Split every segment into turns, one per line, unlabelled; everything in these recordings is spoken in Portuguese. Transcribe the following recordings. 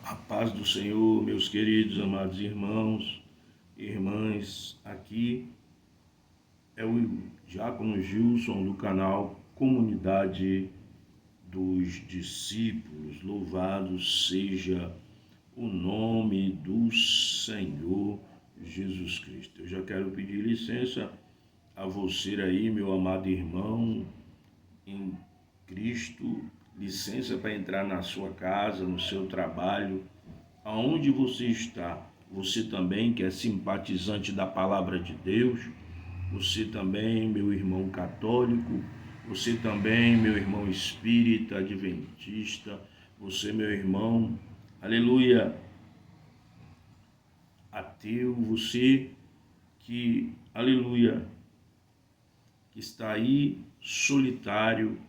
A paz do Senhor, meus queridos, amados irmãos e irmãs, aqui é o Diácono Gilson do canal Comunidade dos Discípulos. Louvado seja o nome do Senhor Jesus Cristo. Eu já quero pedir licença a você aí, meu amado irmão em Cristo, licença para entrar na sua casa, no seu trabalho, aonde você está. Você também que é simpatizante da palavra de Deus, você também, meu irmão católico, você também, meu irmão espírita, adventista, você, meu irmão, aleluia, ateu, você que, aleluia, que está aí solitário,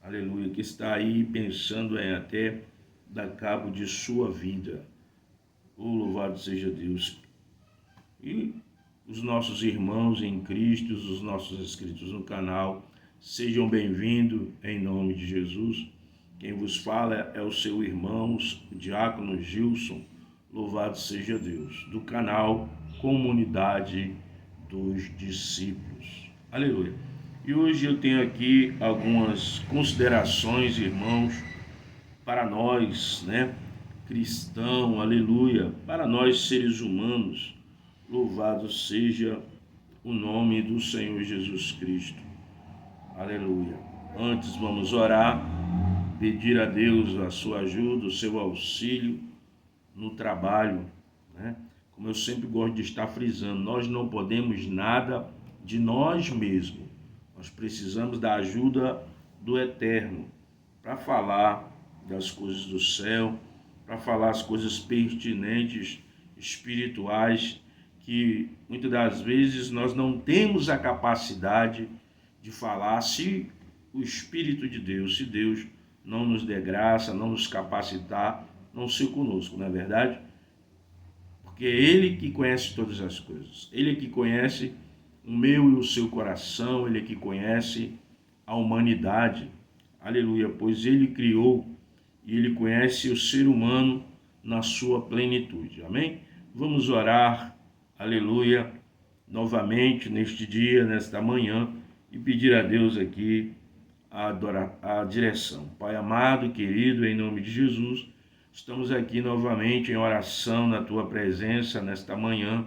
aleluia, que está aí pensando em até dar cabo de sua vida. Oh, louvado seja Deus. E os nossos irmãos em Cristo, os nossos inscritos no canal, sejam bem-vindos em nome de Jesus. Quem vos fala é o seu irmão, o Diácono Gilson, louvado seja Deus, do canal Comunidade dos Discípulos. Aleluia. E hoje eu tenho aqui algumas considerações, irmãos, para nós, cristão, aleluia, para nós seres humanos, louvado seja o nome do Senhor Jesus Cristo, aleluia. Antes vamos orar, pedir a Deus a sua ajuda, o seu auxílio no trabalho, Como eu sempre gosto de estar frisando, nós não podemos nada de nós mesmos. Nós precisamos da ajuda do Eterno para falar das coisas do céu, para falar as coisas pertinentes, espirituais, que muitas das vezes nós não temos a capacidade de falar se o Espírito de Deus, se Deus não nos der graça, não nos capacitar, não ser conosco, não é verdade? Porque é Ele que conhece todas as coisas, Ele é que conhece o meu e o seu coração, Ele é que conhece a humanidade, aleluia, pois Ele criou e Ele conhece o ser humano na sua plenitude, amém? Vamos orar, aleluia, novamente neste dia, nesta manhã, e pedir a Deus aqui a direção. Pai amado, querido, em nome de Jesus, estamos aqui novamente em oração na Tua presença nesta manhã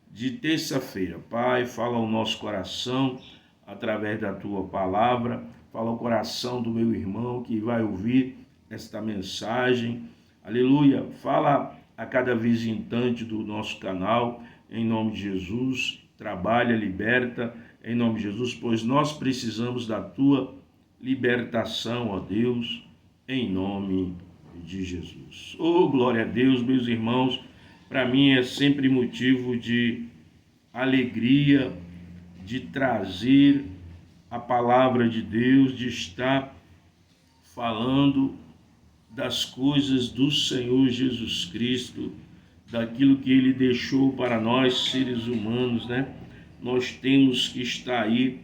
de terça-feira. Pai, fala ao nosso coração através da Tua palavra, fala ao coração do meu irmão que vai ouvir esta mensagem, aleluia, fala a cada visitante do nosso canal, em nome de Jesus, trabalha, liberta, em nome de Jesus, pois nós precisamos da Tua libertação, ó Deus, em nome de Jesus. Oh, glória a Deus, meus irmãos, para mim é sempre motivo de alegria, de trazer a palavra de Deus, de estar falando das coisas do Senhor Jesus Cristo, daquilo que Ele deixou para nós, seres humanos, Nós temos que estar aí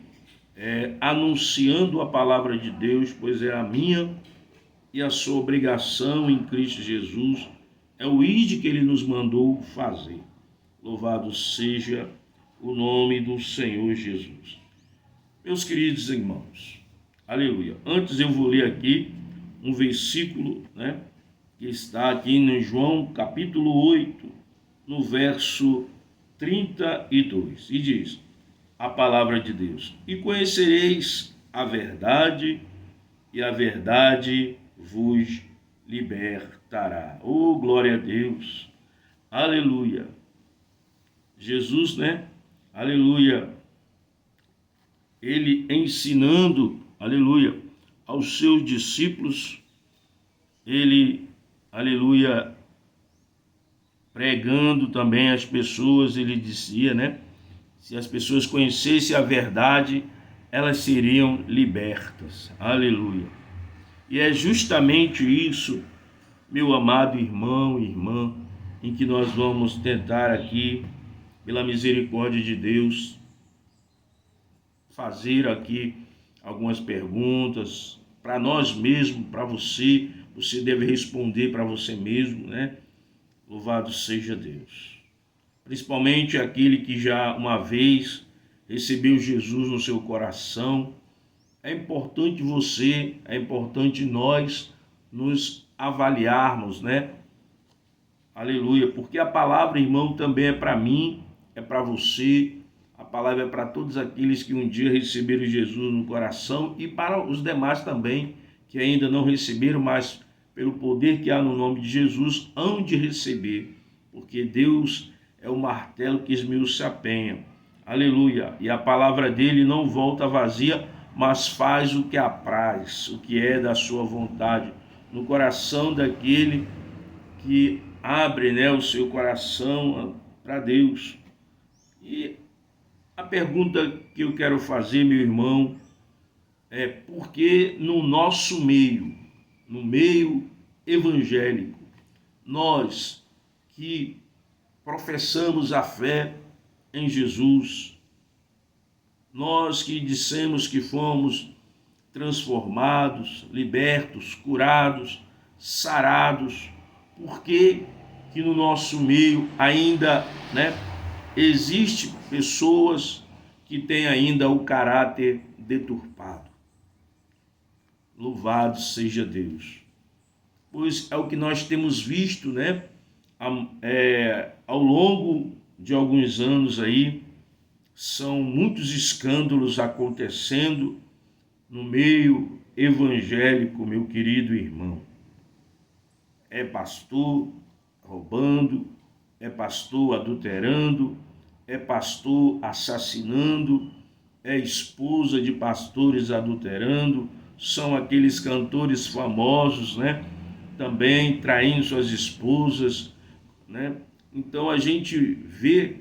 anunciando a palavra de Deus, pois é a minha e a sua obrigação em Cristo Jesus, é o ide que Ele nos mandou fazer. Louvado seja o nome do Senhor Jesus. Meus queridos irmãos, aleluia. Antes eu vou ler aqui um versículo, que está aqui em João capítulo 8, no verso 32, e diz a palavra de Deus: e conhecereis a verdade, e a verdade vos libertará. Oh, glória a Deus, aleluia. Jesus, aleluia, Ele ensinando, aleluia, aos seus discípulos, Ele, aleluia, pregando também às pessoas, Ele dizia, se as pessoas conhecessem a verdade, elas seriam libertas, aleluia. E é justamente isso, meu amado irmão e irmã, em que nós vamos tentar aqui, pela misericórdia de Deus, fazer aqui algumas perguntas para nós mesmos, para você você deve responder para você mesmo, né? Louvado seja Deus. Principalmente aquele que já uma vez recebeu Jesus no seu coração. É importante é importante nós nos avaliarmos, né? Aleluia, porque a palavra, irmão, também é para mim, é para você. A palavra é para todos aqueles que um dia receberam Jesus no coração e para os demais também, que ainda não receberam, mas pelo poder que há no nome de Jesus, hão de receber, porque Deus é o martelo que esmiuça a penha. Aleluia, e a palavra dele não volta vazia, mas faz o que apraz, o que é da sua vontade, no coração daquele que abre, né, o seu coração para Deus. E a pergunta que eu quero fazer, meu irmão, é por que no nosso meio, no meio evangélico, nós que professamos a fé em Jesus, nós que dissemos que fomos transformados, libertos, curados, sarados, por que no nosso meio ainda, né, existe pessoas que têm ainda o caráter deturpado? Louvado seja Deus. Pois é o que nós temos visto, né, ao longo de alguns anos aí, são muitos escândalos acontecendo no meio evangélico, meu querido irmão. É pastor roubando, é pastor adulterando, é pastor assassinando, é esposa de pastores adulterando, são aqueles cantores famosos, né? Também traindo suas esposas, né? Então a gente vê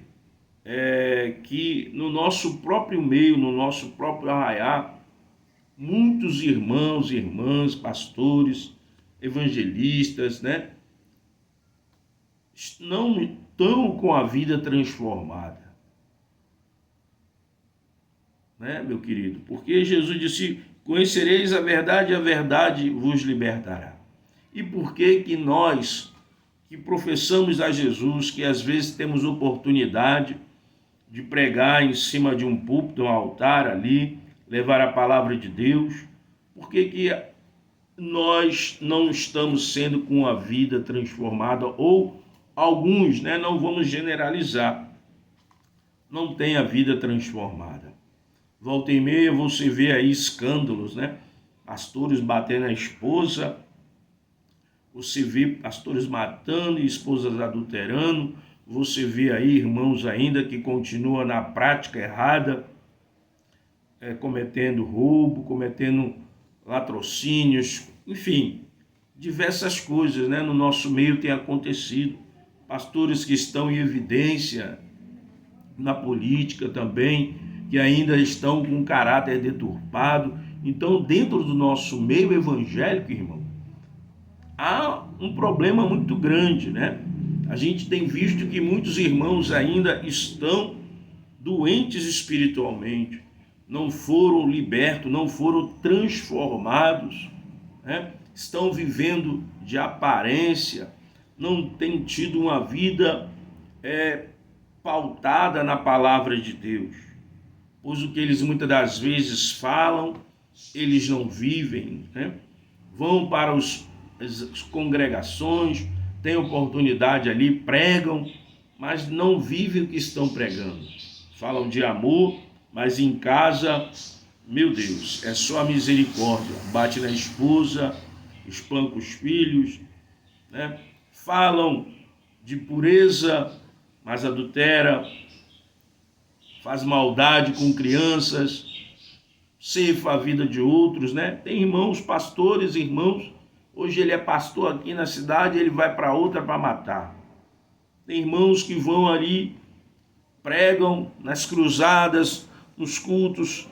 que no nosso próprio meio, no nosso próprio arraial, muitos irmãos e irmãs, pastores, evangelistas, né, não estão com a vida transformada, né, meu querido? Porque Jesus disse: conhecereis a verdade e a verdade vos libertará. E por que nós, que professamos a Jesus, que às vezes temos oportunidade de pregar em cima de um púlpito, um altar ali, levar a palavra de Deus, por que nós não estamos sendo com a vida transformada? Ou alguns, né, não vamos generalizar, não tem a vida transformada. Volta e meia você vê aí escândalos, né? Pastores batendo a esposa, você vê pastores matando e esposas adulterando, você vê aí irmãos ainda que continuam na prática errada, cometendo roubo, cometendo latrocínios, enfim, diversas coisas, né, no nosso meio tem acontecido. Pastores que estão em evidência na política também, que ainda estão com caráter deturpado. Então, dentro do nosso meio evangélico, irmão, há um problema muito grande, né? A gente tem visto que muitos irmãos ainda estão doentes espiritualmente, não foram libertos, não foram transformados, né? Estão vivendo de aparência, não têm tido uma vida pautada na palavra de Deus, pois o que eles muitas das vezes falam, eles não vivem, né? Vão para as congregações, têm oportunidade ali, pregam, mas não vivem o que estão pregando. Falam de amor, mas em casa, meu Deus, é só a misericórdia. Bate na esposa, espanca os filhos, né? Falam de pureza, mas adultera, faz maldade com crianças, ceifa a vida de outros, né? Tem irmãos, pastores, irmãos, hoje ele é pastor aqui na cidade, ele vai para outra para matar. Tem irmãos que vão ali, pregam nas cruzadas, nos cultos,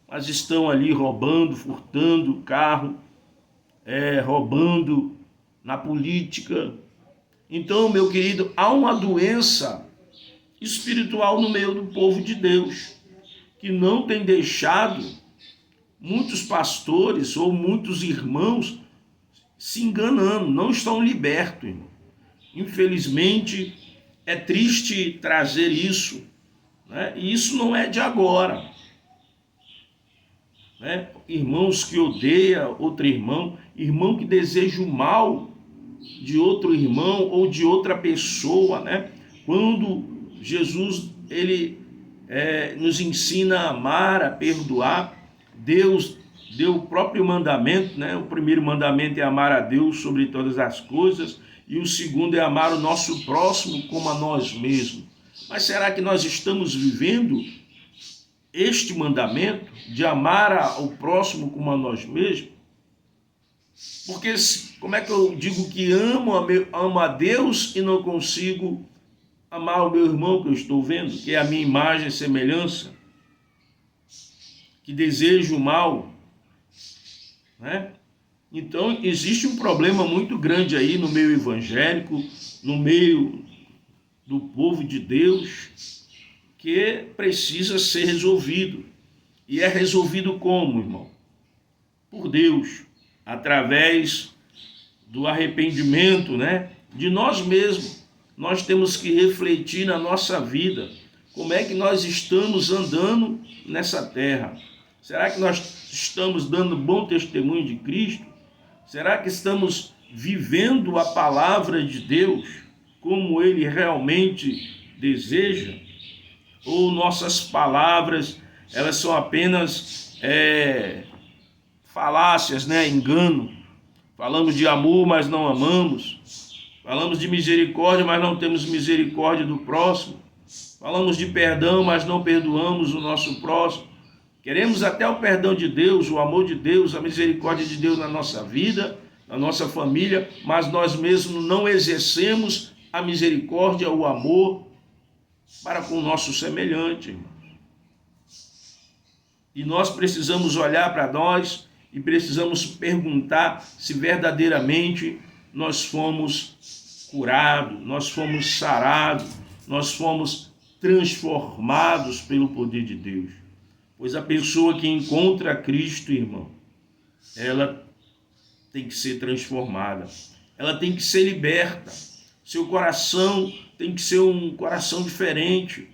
mas estão ali roubando, furtando carro, roubando na política. Então, meu querido, há uma doença espiritual no meio do povo de Deus, que não tem deixado muitos pastores ou muitos irmãos se enganando, não estão libertos, irmão. Infelizmente, é triste trazer isso, né? E isso não é de agora, né? Irmãos que odeiam outro irmão, irmão que deseja o mal de outro irmão ou de outra pessoa, né? Quando Jesus ele nos ensina a amar, a perdoar, Deus deu o próprio mandamento, né? O primeiro mandamento é amar a Deus sobre todas as coisas e o segundo é amar o nosso próximo como a nós mesmos. Mas será que nós estamos vivendo este mandamento de amar o próximo como a nós mesmos? Porque como é que eu digo que amo a Deus e não consigo amar o meu irmão que eu estou vendo, que é a minha imagem e semelhança, que deseja o mal, né? Então existe um problema muito grande aí no meio evangélico, no meio do povo de Deus, que precisa ser resolvido. E é resolvido como, irmão? Por Deus, através do arrependimento, né? De nós mesmos. Nós temos que refletir na nossa vida. Como é que nós estamos andando nessa terra? Será que nós estamos dando bom testemunho de Cristo? Será que estamos vivendo a palavra de Deus como Ele realmente deseja? Ou nossas palavras, elas são apenas falácias, né? Engano. Falamos de amor, mas não amamos. Falamos de misericórdia, mas não temos misericórdia do próximo. Falamos de perdão, mas não perdoamos o nosso próximo. Queremos até o perdão de Deus, o amor de Deus, a misericórdia de Deus na nossa vida, na nossa família, mas nós mesmos não exercemos a misericórdia, o amor para com o nosso semelhante, irmãos. E nós precisamos olhar para nós e precisamos perguntar se verdadeiramente nós fomos curados, nós fomos sarados, nós fomos transformados pelo poder de Deus. Pois a pessoa que encontra Cristo, irmão, ela tem que ser transformada, ela tem que ser liberta. Seu coração tem que ser um coração diferente.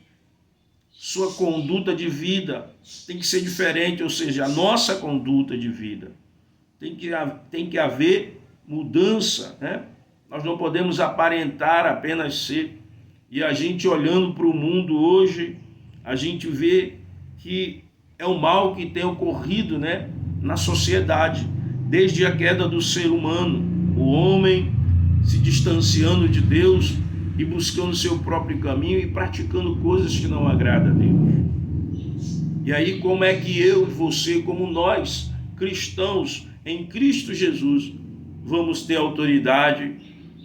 Sua conduta de vida tem que ser diferente, ou seja, a nossa conduta de vida. Tem que haver mudança, né? Nós não podemos aparentar apenas ser. E a gente olhando para o mundo hoje, a gente vê que é o mal que tem ocorrido, né, na sociedade, desde a queda do ser humano, o homem se distanciando de Deus e buscando seu próprio caminho e praticando coisas que não agradam a Deus. E aí como é que eu e você, como nós, cristãos em Cristo Jesus, vamos ter autoridade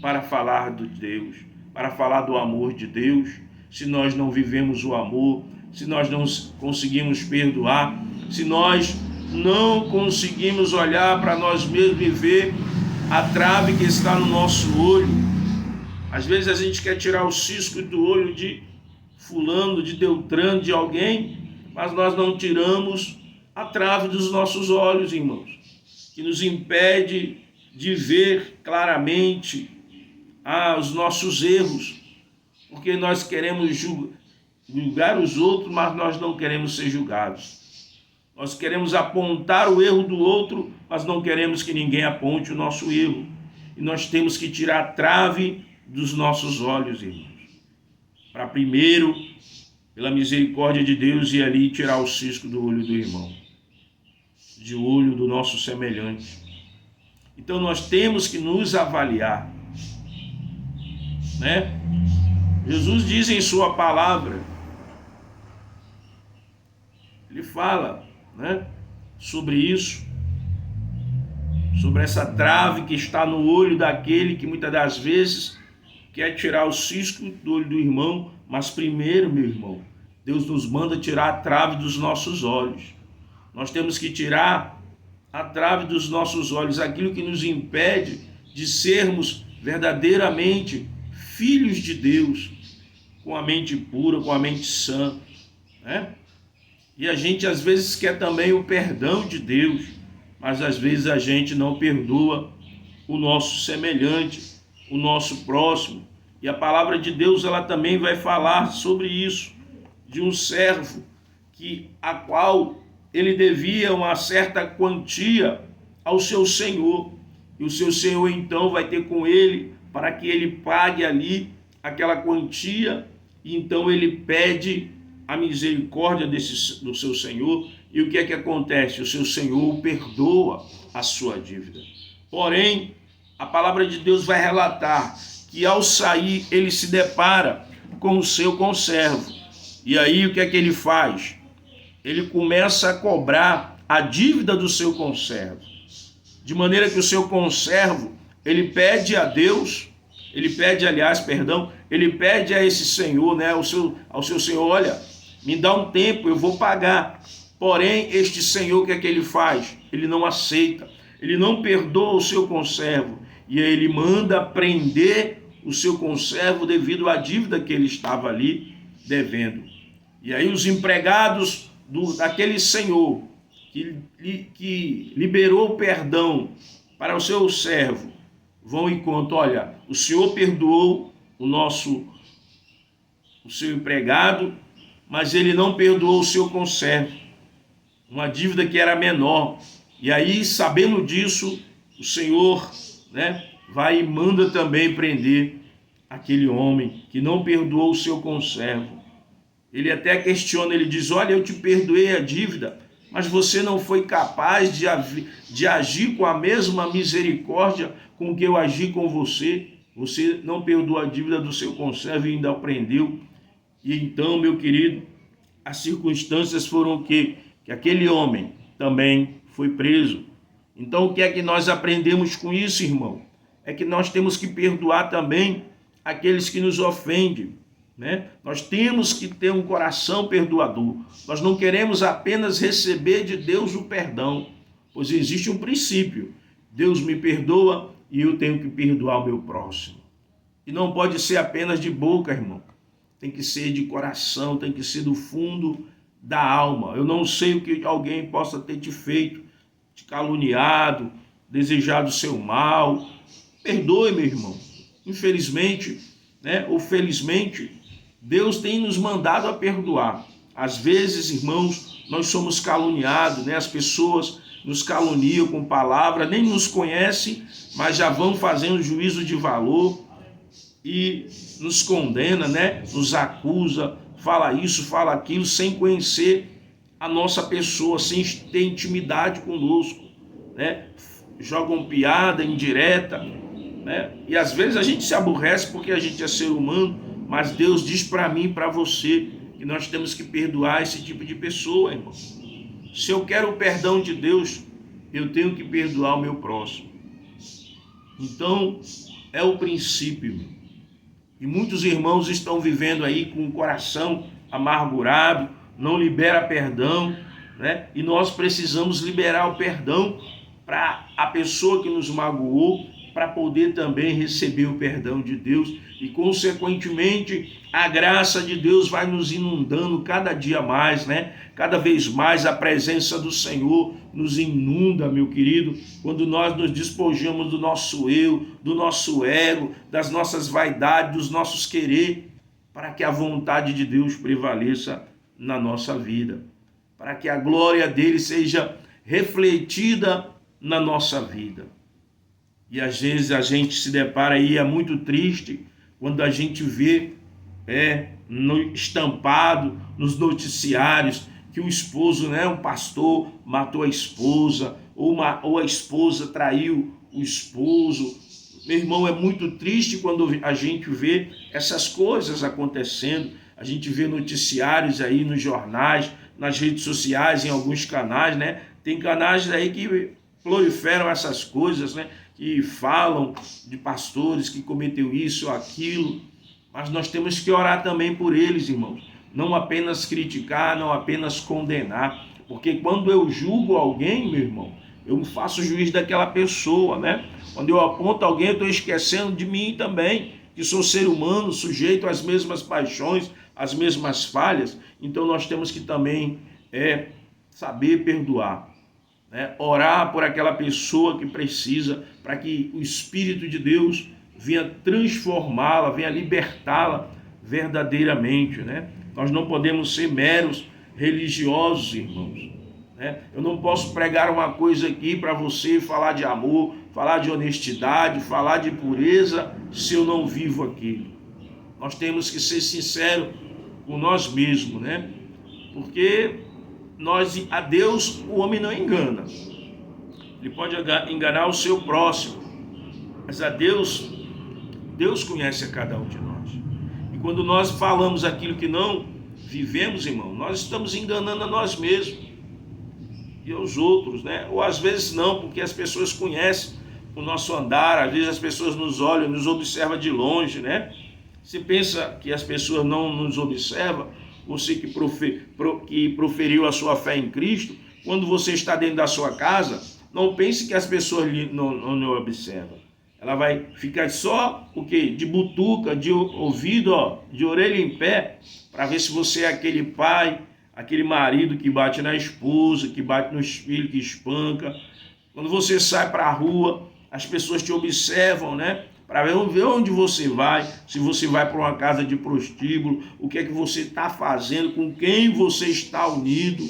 para falar de Deus, para falar do amor de Deus, se nós não vivemos o amor, se nós não conseguimos perdoar, se nós não conseguimos olhar para nós mesmos e ver a trave que está no nosso olho. Às vezes a gente quer tirar o cisco do olho de fulano, de Beltrano, de alguém, mas nós não tiramos a trave dos nossos olhos, irmãos, que nos impede de ver claramente os nossos erros, porque nós queremos julgar os outros, mas nós não queremos ser julgados. Nós queremos apontar o erro do outro, mas não queremos que ninguém aponte o nosso erro. E nós temos que tirar a trave dos nossos olhos, irmãos, para primeiro, pela misericórdia de Deus, ir ali tirar o cisco do olho do irmão, de olho do nosso semelhante. Então nós temos que nos avaliar, né? Jesus diz em sua palavra, ele fala, né, sobre isso, sobre essa trave que está no olho daquele que muitas das vezes quer tirar o cisco do olho do irmão, mas primeiro, meu irmão, Deus nos manda tirar a trave dos nossos olhos. Nós temos que tirar a trave dos nossos olhos, aquilo que nos impede de sermos verdadeiramente filhos de Deus, com a mente pura, com a mente sã, né? E a gente às vezes quer também o perdão de Deus, mas às vezes a gente não perdoa o nosso semelhante, o nosso próximo. E a palavra de Deus, ela também vai falar sobre isso, de um servo a qual ele devia uma certa quantia ao seu senhor, e o seu senhor então vai ter com ele para que ele pague ali aquela quantia, e então ele pede a misericórdia do seu senhor, e o que é que acontece? O seu senhor perdoa a sua dívida. Porém, a palavra de Deus vai relatar que ao sair ele se depara com o seu conservo, e aí o que é que ele faz? Ele começa a cobrar a dívida do seu conservo, de maneira que o seu conservo, ele pede a Deus, ele pede a esse senhor, né, ao seu senhor, olha, me dá um tempo, eu vou pagar. Porém, este senhor, o que é que ele faz? Ele não aceita, ele não perdoa o seu conservo, e aí ele manda prender o seu conservo devido à dívida que ele estava ali devendo. E aí os empregados daquele senhor que liberou o perdão para o seu servo vão e contam, olha, o senhor perdoou o seu empregado, mas ele não perdoou o seu conservo, uma dívida que era menor. E aí, sabendo disso, o senhor, né, vai e manda também prender aquele homem que não perdoou o seu conservo. Ele até questiona, ele diz, olha, eu te perdoei a dívida, mas você não foi capaz de agir com a mesma misericórdia com que eu agi com você. Você não perdoou a dívida do seu conservo e ainda o prendeu. E então, meu querido, as circunstâncias foram que aquele homem também foi preso. Então, o que é que nós aprendemos com isso, irmão? É que nós temos que perdoar também aqueles que nos ofendem, né? Nós temos que ter um coração perdoador. Nós não queremos apenas receber de Deus o perdão, pois existe um princípio. Deus me perdoa e eu tenho que perdoar o meu próximo. E não pode ser apenas de boca, irmão. Tem que ser de coração, tem que ser do fundo da alma. Eu não sei o que alguém possa ter te feito, te caluniado, desejado o seu mal. Perdoe, meu irmão. Infelizmente, né, ou felizmente, Deus tem nos mandado a perdoar. Às vezes, irmãos, nós somos caluniados, né? As pessoas nos caluniam com palavras, nem nos conhecem, mas já vão fazendo juízo de valor e nos condena, né? Nos acusa, fala isso, fala aquilo, sem conhecer a nossa pessoa, sem ter intimidade conosco, né? Jogam piada indireta, né? E às vezes a gente se aborrece porque a gente é ser humano, mas Deus diz para mim e para você que nós temos que perdoar esse tipo de pessoa, irmão. Se eu quero o perdão de Deus, eu tenho que perdoar o meu próximo. Então, é o princípio. E muitos irmãos estão vivendo aí com o coração amargurado, não libera perdão, né? E nós precisamos liberar o perdão para a pessoa que nos magoou, para poder também receber o perdão de Deus e, consequentemente, a graça de Deus vai nos inundando cada dia mais, né? Cada vez mais a presença do Senhor nos inunda, meu querido, quando nós nos despojamos do nosso eu, do nosso ego, das nossas vaidades, dos nossos querer, para que a vontade de Deus prevaleça na nossa vida, para que a glória dele seja refletida na nossa vida. E às vezes a gente se depara aí, é muito triste, quando a gente vê estampado nos noticiários que o esposo, né, um pastor matou a esposa, ou a esposa traiu o esposo. Meu irmão, é muito triste quando a gente vê essas coisas acontecendo. A gente vê noticiários aí nos jornais, nas redes sociais, em alguns canais, né? Tem canais aí que proliferam essas coisas, né? Que falam de pastores que cometeu isso ou aquilo, mas nós temos que orar também por eles, irmãos. Não apenas criticar, não apenas condenar, porque quando eu julgo alguém, meu irmão, eu faço juízo daquela pessoa, né? Quando eu aponto alguém, eu estou esquecendo de mim também, que sou ser humano, sujeito às mesmas paixões, às mesmas falhas. Então nós temos que também saber perdoar. né? Orar por aquela pessoa que precisa, para que o Espírito de Deus venha transformá-la, venha libertá-la verdadeiramente, né? Nós não podemos ser meros religiosos, irmãos, né? Eu não posso pregar uma coisa aqui para você, falar de amor, falar de honestidade, falar de pureza, se eu não vivo aquilo. Nós temos que ser sinceros com nós mesmos, né? Porque a Deus o homem não engana. Ele pode enganar o seu próximo, mas a Deus conhece a cada um de nós. E quando nós falamos aquilo que não vivemos, irmão, nós estamos enganando a nós mesmos e aos outros, né? Ou às vezes não, porque as pessoas conhecem o nosso andar, às vezes as pessoas nos olham, nos observam de longe, né? Você pensa que as pessoas não nos observam? Você que proferiu a sua fé em Cristo, quando você está dentro da sua casa, não pense que as pessoas não observam. Ela vai ficar só o quê? De butuca, de ouvido, ó, de orelha em pé, para ver se você é aquele pai, aquele marido que bate na esposa, que bate nos filhos, que espanca. Quando você sai para a rua, as pessoas te observam, né? Para ver onde você vai, se você vai para uma casa de prostíbulo, o que é que você está fazendo, com quem você está unido,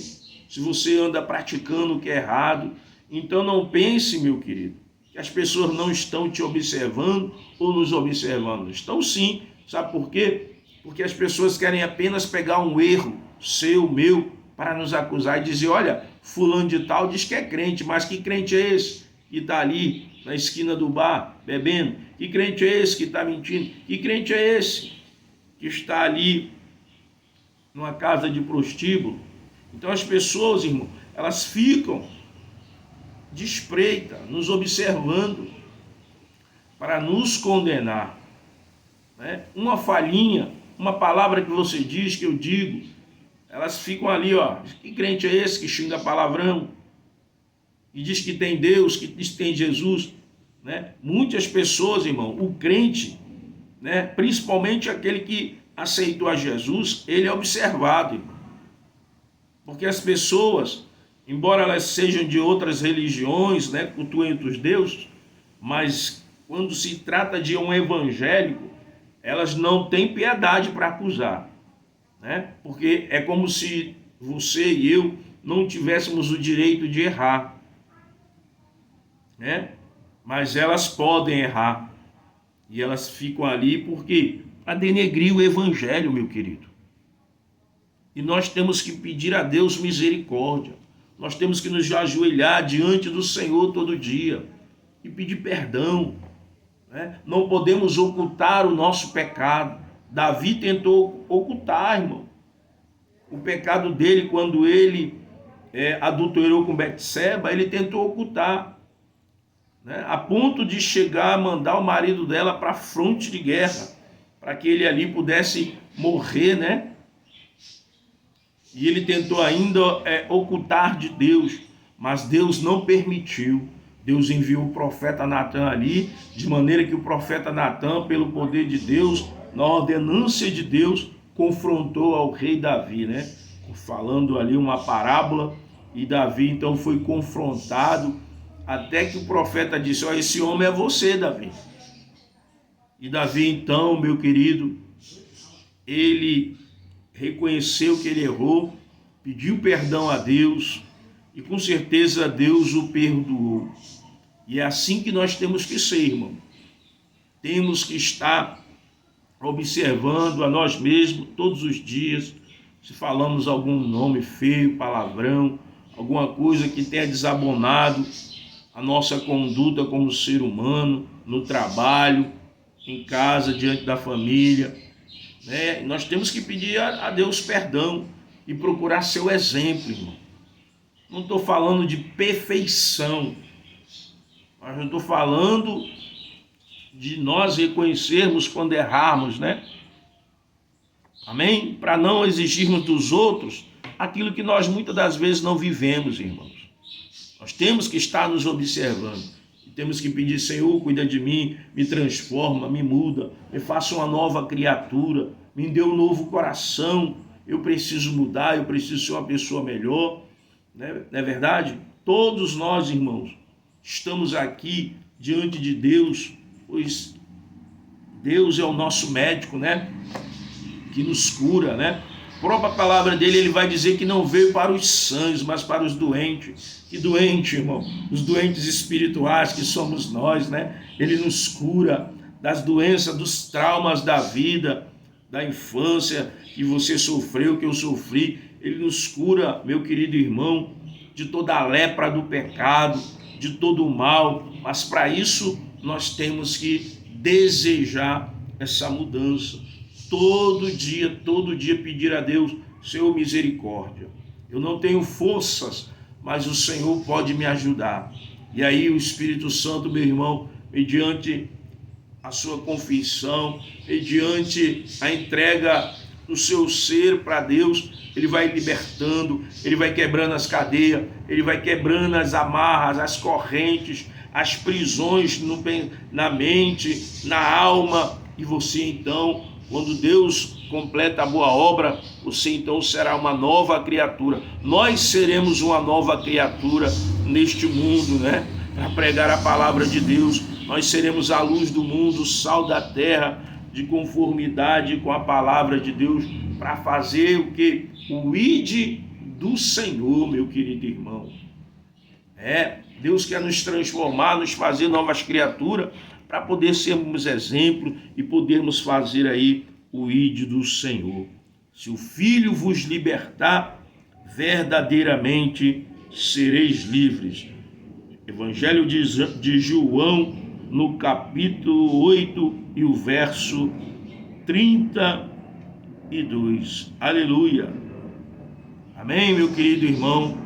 se você anda praticando o que é errado. Então não pense, meu querido, que as pessoas não estão te observando ou nos observando. Estão sim. Sabe por quê? Porque as pessoas querem apenas pegar um erro seu, meu, para nos acusar e dizer, olha, fulano de tal diz que é crente, mas que crente é esse que está ali na esquina do bar bebendo? Que crente é esse que está mentindo? Que crente é esse que está ali numa casa de prostíbulo? Então as pessoas, irmão, elas ficam de espreita, nos observando para nos condenar, né? Uma falhinha, uma palavra que você diz, que eu digo, elas ficam ali, ó, que crente é esse que xinga palavrão, que diz que tem Deus, que diz que tem Jesus, né? Muitas pessoas, irmão, o crente, né, principalmente aquele que aceitou a Jesus, ele é observado, irmão. Porque as pessoas, embora elas sejam de outras religiões, né, cultuem outros deuses, mas quando se trata de um evangélico, elas não têm piedade para acusar, né? Porque é como se você e eu não tivéssemos o direito de errar, né? Mas elas podem errar e elas ficam ali porque para denegrir o evangelho, meu querido. E nós temos que pedir a Deus misericórdia. Nós temos que nos ajoelhar diante do Senhor todo dia e pedir perdão, né? Não podemos ocultar o nosso pecado. Davi tentou ocultar, irmão, o pecado dele quando ele adulterou com Betseba. Ele tentou ocultar, né? A ponto de chegar a mandar o marido dela para a fronte de guerra, para que ele ali pudesse morrer, né? E ele tentou ainda ocultar de Deus, mas Deus não permitiu. Deus enviou o profeta Natan ali, de maneira que o profeta Natan, pelo poder de Deus, na ordenância de Deus, confrontou ao rei Davi, né? Falando ali uma parábola, e Davi então foi confrontado, até que o profeta disse, ó, esse homem é você, Davi. E Davi então, meu querido, ele reconheceu que ele errou, pediu perdão a Deus, e com certeza Deus o perdoou. E é assim que nós temos que ser, irmão. Temos que estar observando a nós mesmos todos os dias, se falamos algum nome feio, palavrão, alguma coisa que tenha desabonado a nossa conduta como ser humano, no trabalho, em casa, diante da família, né? Nós temos que pedir a Deus perdão e procurar seu exemplo, irmão. Não estou falando de perfeição, mas eu estou falando de nós reconhecermos quando errarmos, né? Amém? Para não exigirmos dos outros aquilo que nós muitas das vezes não vivemos, irmãos. Nós temos que estar nos observando. E temos que pedir, Senhor, cuida de mim, me transforma, me muda, me faça uma nova criatura, me dê um novo coração. Eu preciso mudar, eu preciso ser uma pessoa melhor. Não é verdade? Todos nós, irmãos, estamos aqui diante de Deus, pois Deus é o nosso médico, né? Que nos cura, né? A própria palavra dele, ele vai dizer que não veio para os sãos, mas para os doentes. Que doente, irmão? Os doentes espirituais que somos nós, né? Ele nos cura das doenças, dos traumas da vida, da infância que você sofreu, que eu sofri. Ele nos cura, meu querido irmão, de toda a lepra do pecado, de todo o mal. Mas para isso nós temos que desejar essa mudança. Todo dia pedir a Deus: Senhor, misericórdia. Eu não tenho forças, mas o Senhor pode me ajudar. E aí o Espírito Santo, meu irmão, mediante a sua confissão, mediante a entrega do seu ser para Deus, ele vai libertando, ele vai quebrando as cadeias, ele vai quebrando as amarras, as correntes, as prisões na mente, na alma. E você então, quando Deus completa a boa obra, você então será uma nova criatura. Nós seremos uma nova criatura neste mundo, né? Para pregar a palavra de Deus. Nós seremos a luz do mundo, o sal da terra, de conformidade com a palavra de Deus, para fazer o que? O ide do Senhor, meu querido irmão. Deus quer nos transformar, nos fazer novas criaturas, para poder sermos exemplo e podermos fazer aí o ide do Senhor. Se o Filho vos libertar, verdadeiramente sereis livres. Evangelho de João, no capítulo 8 e o verso 32. Aleluia. Amém, meu querido irmão?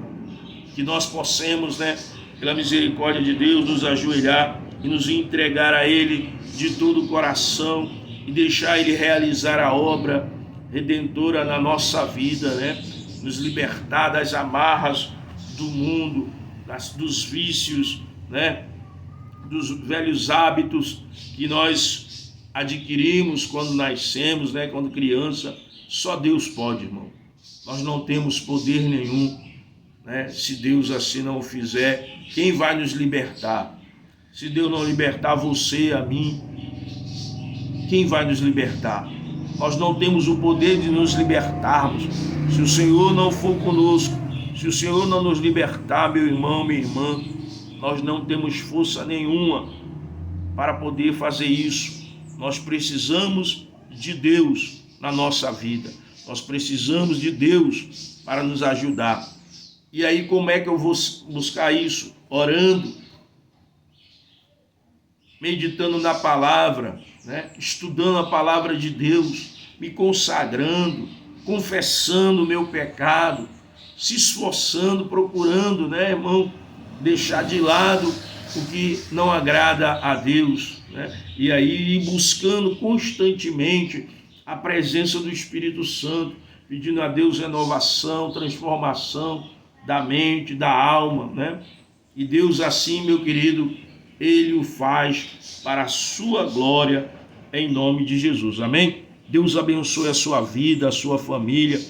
Que nós possamos, né, pela misericórdia de Deus, nos ajoelhar e nos entregar a Ele de todo o coração e deixar Ele realizar a obra redentora na nossa vida, né? Nos libertar das amarras do mundo, dos vícios, né? Dos velhos hábitos que nós adquirimos quando nascemos, né? Quando criança. Só Deus pode, irmão. Nós não temos poder nenhum, né? Se Deus assim não o fizer, quem vai nos libertar? Se Deus não libertar você, a mim, quem vai nos libertar? Nós não temos o poder de nos libertarmos. Se o Senhor não for conosco, se o Senhor não nos libertar, meu irmão, minha irmã, nós não temos força nenhuma para poder fazer isso. Nós precisamos de Deus na nossa vida. Nós precisamos de Deus para nos ajudar. E aí, como é que eu vou buscar isso? Orando, meditando na palavra, né? Estudando a palavra de Deus, me consagrando, confessando o meu pecado, se esforçando, procurando, né, irmão, deixar de lado o que não agrada a Deus, né? E aí ir buscando constantemente a presença do Espírito Santo, pedindo a Deus renovação, transformação da mente, da alma, né? E Deus assim, meu querido, Ele o faz para a sua glória, em nome de Jesus. Amém? Deus abençoe a sua vida, a sua família,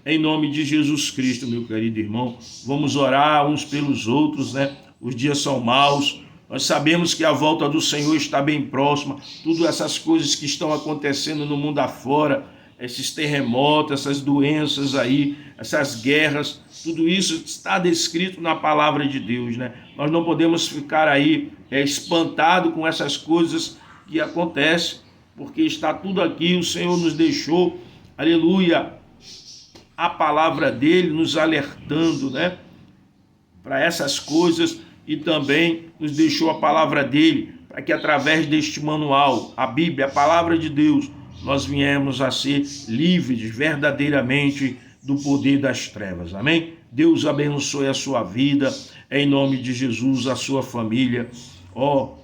em nome de Jesus Cristo, meu querido irmão. Vamos orar uns pelos outros, né? Os dias são maus. Nós sabemos que a volta do Senhor está bem próxima. Todas essas coisas que estão acontecendo no mundo afora, esses terremotos, essas doenças aí, essas guerras, tudo isso está descrito na palavra de Deus, né? Nós não podemos ficar aí espantado com essas coisas que acontecem, porque está tudo aqui, o Senhor nos deixou, aleluia, a palavra dele nos alertando, né, para essas coisas, e também nos deixou a palavra dele, para que através deste manual, a Bíblia, a palavra de Deus, nós viemos a ser livres verdadeiramente do poder das trevas. Amém? Deus abençoe a sua vida, em nome de Jesus, a sua família,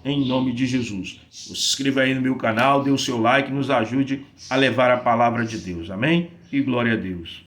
em nome de Jesus. Se inscreva aí no meu canal, dê o seu like, nos ajude a levar a palavra de Deus. Amém? E glória a Deus.